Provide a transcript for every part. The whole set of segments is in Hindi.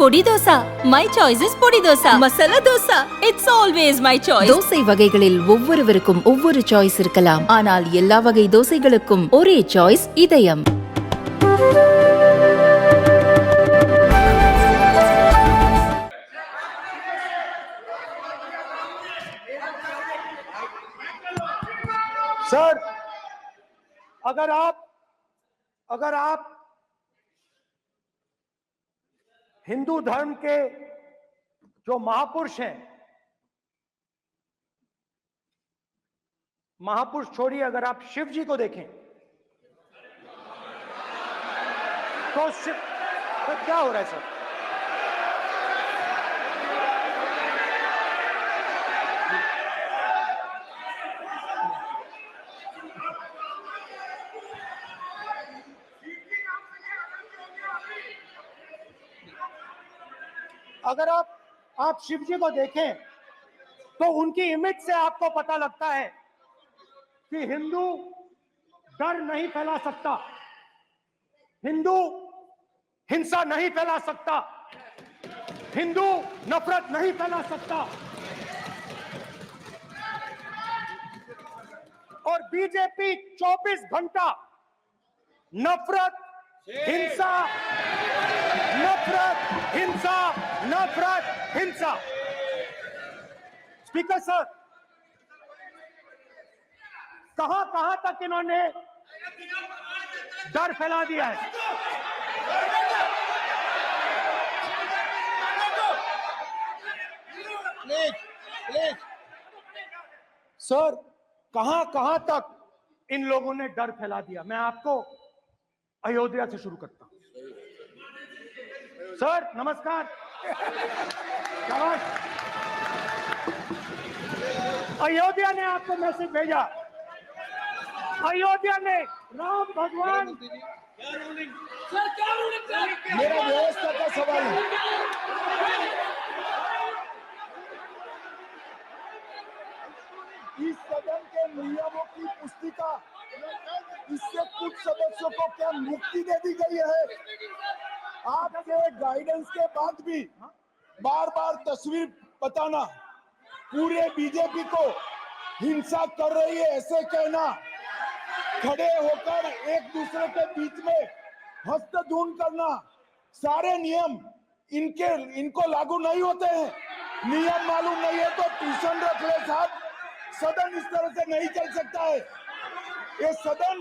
பொடி தோசா. My choice is பொடி dosa. Masala dosa. It's always my choice. Dosa வகைகளில் ஒவ்வொருவருக்கும் ஒவ்வொரு சாய்ஸ் இருக்கலாம். ஆனால் எல்லா வகை தோசைகளுக்கும் ஒரே சாய்ஸ் இதயம். सर, अगर आप हिंदू धर्म के जो महापुरुष हैं, महापुरुष छोड़िए, अगर आप शिव जी को देखें तो क्या हो रहा है सर? अगर आप शिव जी को देखें तो उनकी इमेज से आपको पता लगता है कि हिंदू डर नहीं फैला सकता, हिंदू हिंसा नहीं फैला सकता, हिंदू नफरत नहीं फैला सकता। और बीजेपी 24 घंटा नफरत, हिंसा, नफरत, हिंसा, नफरत, हिंसा। स्पीकर सर, कहां तक इन्होंने डर फैला दिया है? प्लीज सर, कहां तक इन लोगों ने डर फैला दिया? मैं आपको अयोध्या से शुरू करता हूं। सर नमस्कार। अयोध्या ने आपको मैसेज भेजा, अयोध्या ने राम भगवान। मेरा व्यवस्था का सवाल है। इस सदन के नियमों की पुस्तिका, इससे कुछ सदस्यों को क्या मुक्ति दे दी गई है? आपके गाइडेंस के बाद भी बार बार तस्वीर बताना, पूरे बीजेपी को हिंसा कर रही है ऐसे कहना, खड़े होकर एक दूसरे के बीच में हस्तधून करना, सारे नियम इनको लागू नहीं होते हैं। नियम मालूम नहीं है तो ट्यूशन रख ले साहब। सदन इस तरह से नहीं चल सकता है। ये सदन,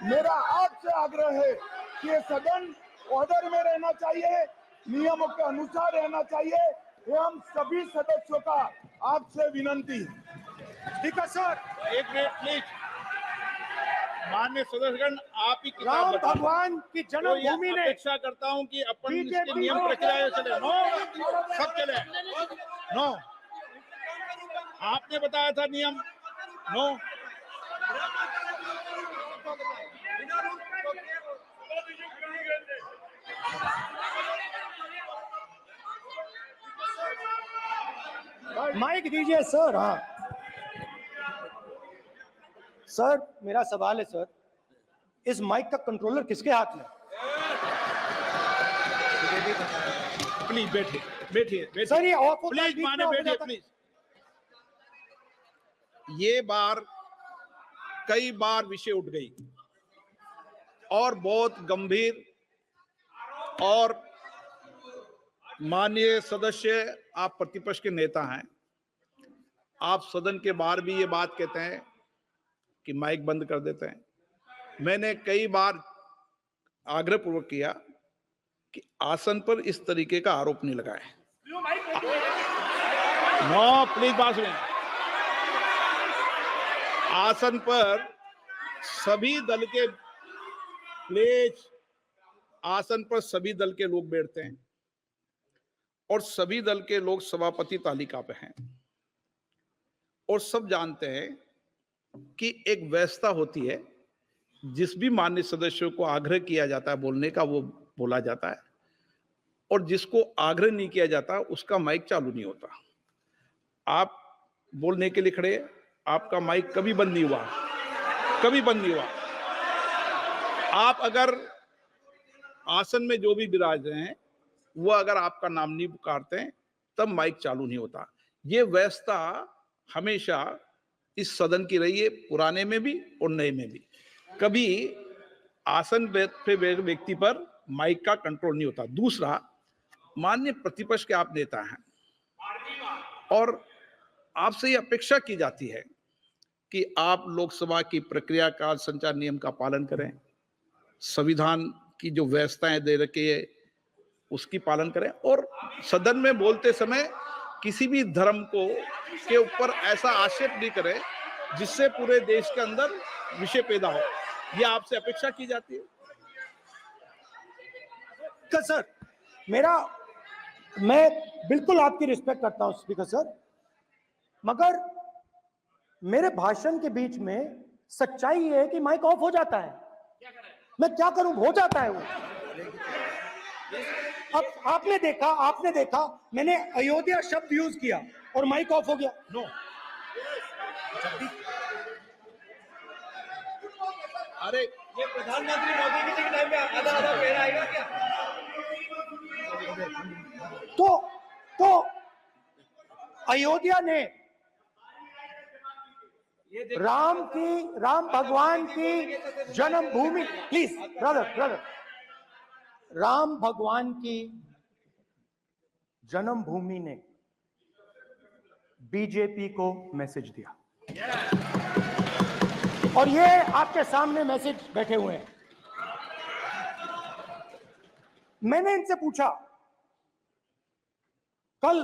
मेरा आपसे आग्रह है कि ये सदन ऑर्डर में रहना चाहिए, नियमों के अनुसार रहना चाहिए। ये हम सभी सदस्यों का आपसे विनंती है। ठीक है सर, एक मिनट प्लीज। माननीय सदस्यगण, आप ही किताब राम बताएं। भगवान की जन्मभूमि ने, अपेक्षा करता हूं कि अपन इसके नियम प्रक्रिया चले। नो, सब चले। नो, आपने बताया था नियम। नो, माइक दीजिए सर। हाँ सर, मेरा सवाल है सर, इस माइक का कंट्रोलर किसके हाथ में? प्लीज बैठिए सर ये प्लीज, माने बैठिए प्लीज। ये बार कई बार विषय उठ गई और बहुत गंभीर, और माननीय सदस्य, आप प्रतिपक्ष के नेता हैं, आप सदन के बाहर भी ये बात कहते हैं कि माइक बंद कर देते हैं। मैंने कई बार आग्रह पूर्वक किया कि आसन पर इस तरीके का आरोप नहीं लगाए। नो प्लीज, बात सुनिए। आसन पर सभी दल के, प्लीज, आसन पर सभी दल के लोग बैठते हैं और सभी दल के लोग सभापति तालिका पे हैं, और सब जानते हैं कि एक व्यवस्था होती है, जिस भी माननीय सदस्यों को आग्रह किया जाता है बोलने का वो बोला जाता है, और जिसको आग्रह नहीं किया जाता उसका माइक चालू नहीं होता। आप बोलने के लिए खड़े, आपका माइक कभी बंद नहीं हुआ, कभी बंद नहीं हुआ। आप अगर आसन में जो भी विराज रहे हैं वो अगर आपका नाम नहीं पुकारते हैं तब माइक चालू नहीं होता। ये व्यवस्था हमेशा इस सदन की रही है, पुराने में भी और नए में भी। कभी आसन पे व्यक्ति पर माइक का कंट्रोल नहीं होता। दूसरा, माननीय प्रतिपक्ष के आप नेता हैं और आपसे ये अपेक्षा की जाती है कि आप लोकसभा की प्रक्रिया का, संचार नियम का पालन करें, संविधान की जो व्यवस्थाएं दे रखी है उसकी पालन करें और सदन में बोलते समय किसी भी धर्म को के ऊपर ऐसा आक्षेप नहीं करें जिससे पूरे देश के अंदर विषय पैदा हो। ये आपसे अपेक्षा की जाती है। तो सर, मैं बिल्कुल आपकी रिस्पेक्ट करता हूं स्पीकर सर, मगर मेरे भाषण के बीच में सच्चाई ये है कि माइक ऑफ हो जाता है। मैं क्या करूं, हो जाता है वो। अब आपने देखा मैंने अयोध्या शब्द यूज किया और माइक ऑफ हो गया। नो, अरे ये प्रधानमंत्री मोदी जी के टाइम में आधा आधा पहना आएगा क्या? तो अयोध्या ने राम भगवान की जन्मभूमि, प्लीज ब्रदर, राम भगवान की जन्मभूमि ने बीजेपी को मैसेज दिया और ये आपके सामने मैसेज बैठे हुए हैं। मैंने इनसे पूछा, कल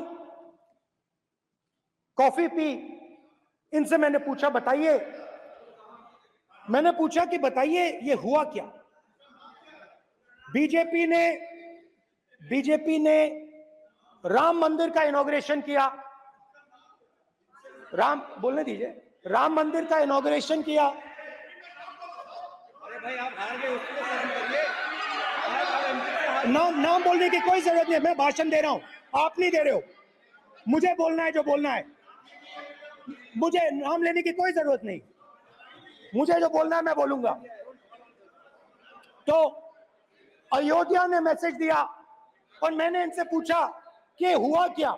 कॉफी पी, इनसे मैंने पूछा बताइए ये हुआ क्या? बीजेपी ने राम मंदिर का इनॉग्रेशन किया, बोलने दीजिए, राम मंदिर का इनॉग्रेशन किया। अरे भाई, आप हार गए, उसको नाम बोलने की कोई जरूरत नहीं है। मैं भाषण दे रहा हूं, आप नहीं दे रहे हो। मुझे बोलना है जो बोलना है, मुझे नाम लेने की कोई जरूरत नहीं। मुझे जो बोलना है मैं बोलूंगा। तो अयोध्या ने मैसेज दिया और मैंने इनसे पूछा कि हुआ क्या,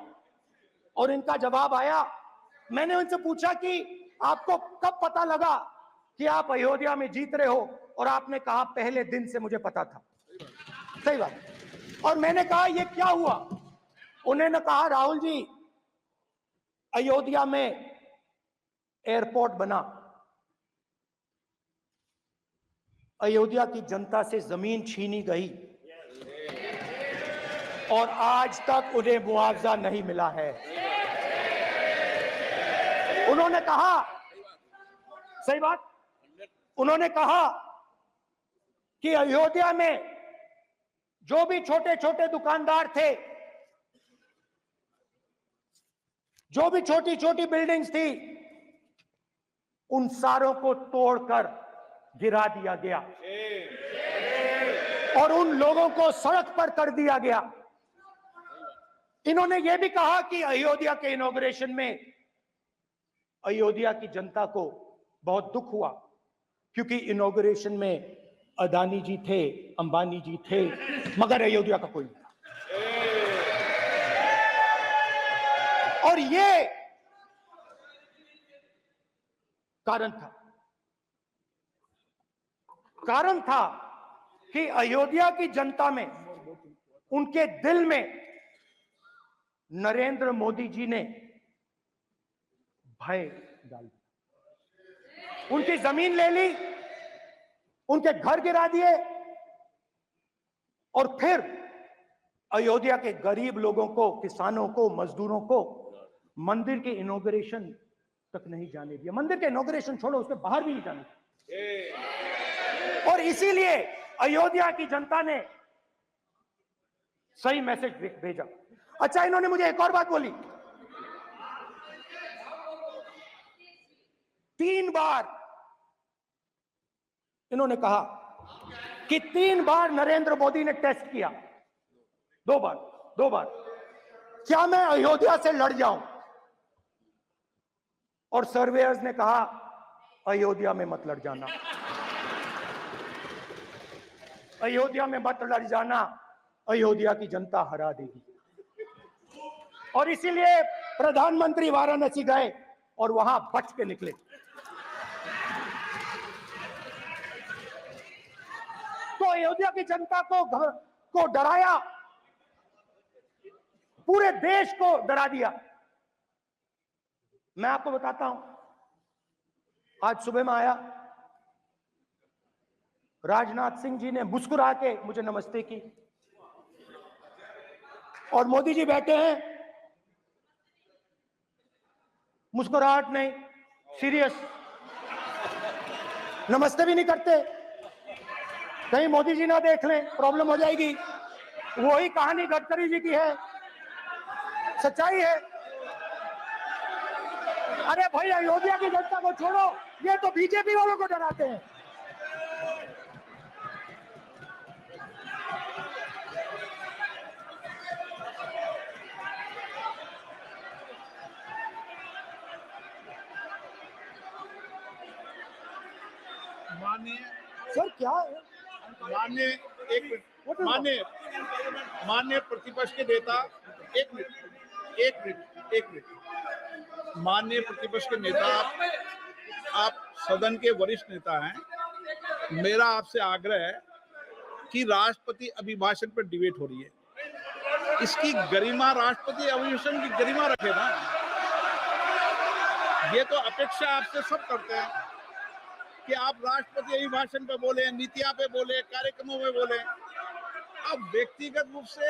और इनका जवाब आया। मैंने उनसे पूछा कि आपको कब पता लगा कि आप अयोध्या में जीत रहे हो, और आपने कहा पहले दिन से मुझे पता था। सही बात। और मैंने कहा ये क्या हुआ? उन्होंने कहा राहुल जी, अयोध्या में एयरपोर्ट बना, अयोध्या की जनता से जमीन छीनी गई और आज तक उन्हें मुआवजा नहीं मिला है। उन्होंने कहा, सही बात, उन्होंने कहा कि अयोध्या में जो भी छोटे छोटे दुकानदार थे, जो भी छोटी छोटी बिल्डिंग्स थी, उन सारों को तोड़कर गिरा दिया गया और उन लोगों को सड़क पर कर दिया गया। इन्होंने यह भी कहा कि अयोध्या के इनॉग्रेशन में अयोध्या की जनता को बहुत दुख हुआ, क्योंकि इनॉग्रेशन में अदानी जी थे, अंबानी जी थे, मगर अयोध्या का कोई नहीं था। और ये कारण था कि अयोध्या की जनता में, उनके दिल में नरेंद्र मोदी जी ने भय डाल दिया। उनकी जमीन ले ली, उनके घर गिरा दिए, और फिर अयोध्या के गरीब लोगों को, किसानों को, मजदूरों को मंदिर के इनॉग्रेशन तक नहीं जाने दिया। मंदिर के इनॉग्रेशन छोड़ो, उसके बाहर भी नहीं जाने दिया। और इसीलिए अयोध्या की जनता ने सही मैसेज भेजा। अच्छा, इन्होंने मुझे एक और बात बोली, 3 बार इन्होंने कहा कि 3 बार नरेंद्र मोदी ने टेस्ट किया, 2 बार क्या मैं अयोध्या से लड़ जाऊं? और सर्वेयर्स ने कहा अयोध्या में मत लड़ जाना, अयोध्या में मत लड़ जाना, अयोध्या की जनता हरा देगी। और इसीलिए प्रधानमंत्री वाराणसी गए और वहां बच के निकले। तो अयोध्या की जनता को डराया, पूरे देश को डरा दिया। मैं आपको बताता हूं, आज सुबह में आया, राजनाथ सिंह जी ने मुस्कुरा के मुझे नमस्ते की, और मोदी जी बैठे हैं, मुस्कुराहट नहीं, सीरियस, नमस्ते भी नहीं करते, कहीं मोदी जी ना देख लें, प्रॉब्लम हो जाएगी। वही कहानी गडकरी जी की है, सच्चाई है। अरे भाई, अयोध्या की जनता को छोड़ो, ये तो बीजेपी वालों को डराते हैं। माननीय सर क्या है? माननीय एक मिनट, माननीय प्रतिपक्ष के नेता, एक मिनट, माननीय प्रतिपक्ष के नेता, आप सदन के वरिष्ठ नेता हैं। मेरा आपसे आग्रह है कि राष्ट्रपति अभिभाषण पर डिबेट हो रही है, इसकी गरिमा, राष्ट्रपति अभिभाषण की गरिमा रखे ना। ये तो अपेक्षा आपसे सब करते हैं कि आप राष्ट्रपति अभिभाषण पे बोले, नीतियां पे बोले, कार्यक्रमों में बोले। अब व्यक्तिगत रूप से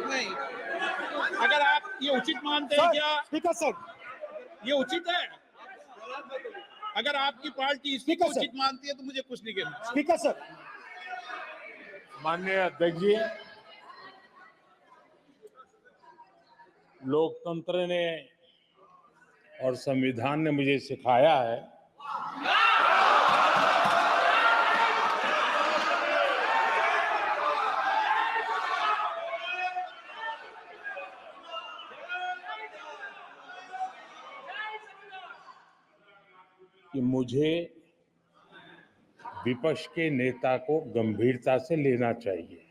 नहीं। अगर आप ये उचित मानते हैं क्या? स्पीकर सर, ये उचित है? अगर आपकी पार्टी इसको स्पीकर सर, उचित मानती है तो मुझे कुछ नहीं कहना। स्पीकर सर, माननीय अध्यक्ष जी, लोकतंत्र ने और संविधान ने मुझे सिखाया है कि मुझे विपक्ष के नेता को गंभीरता से लेना चाहिए।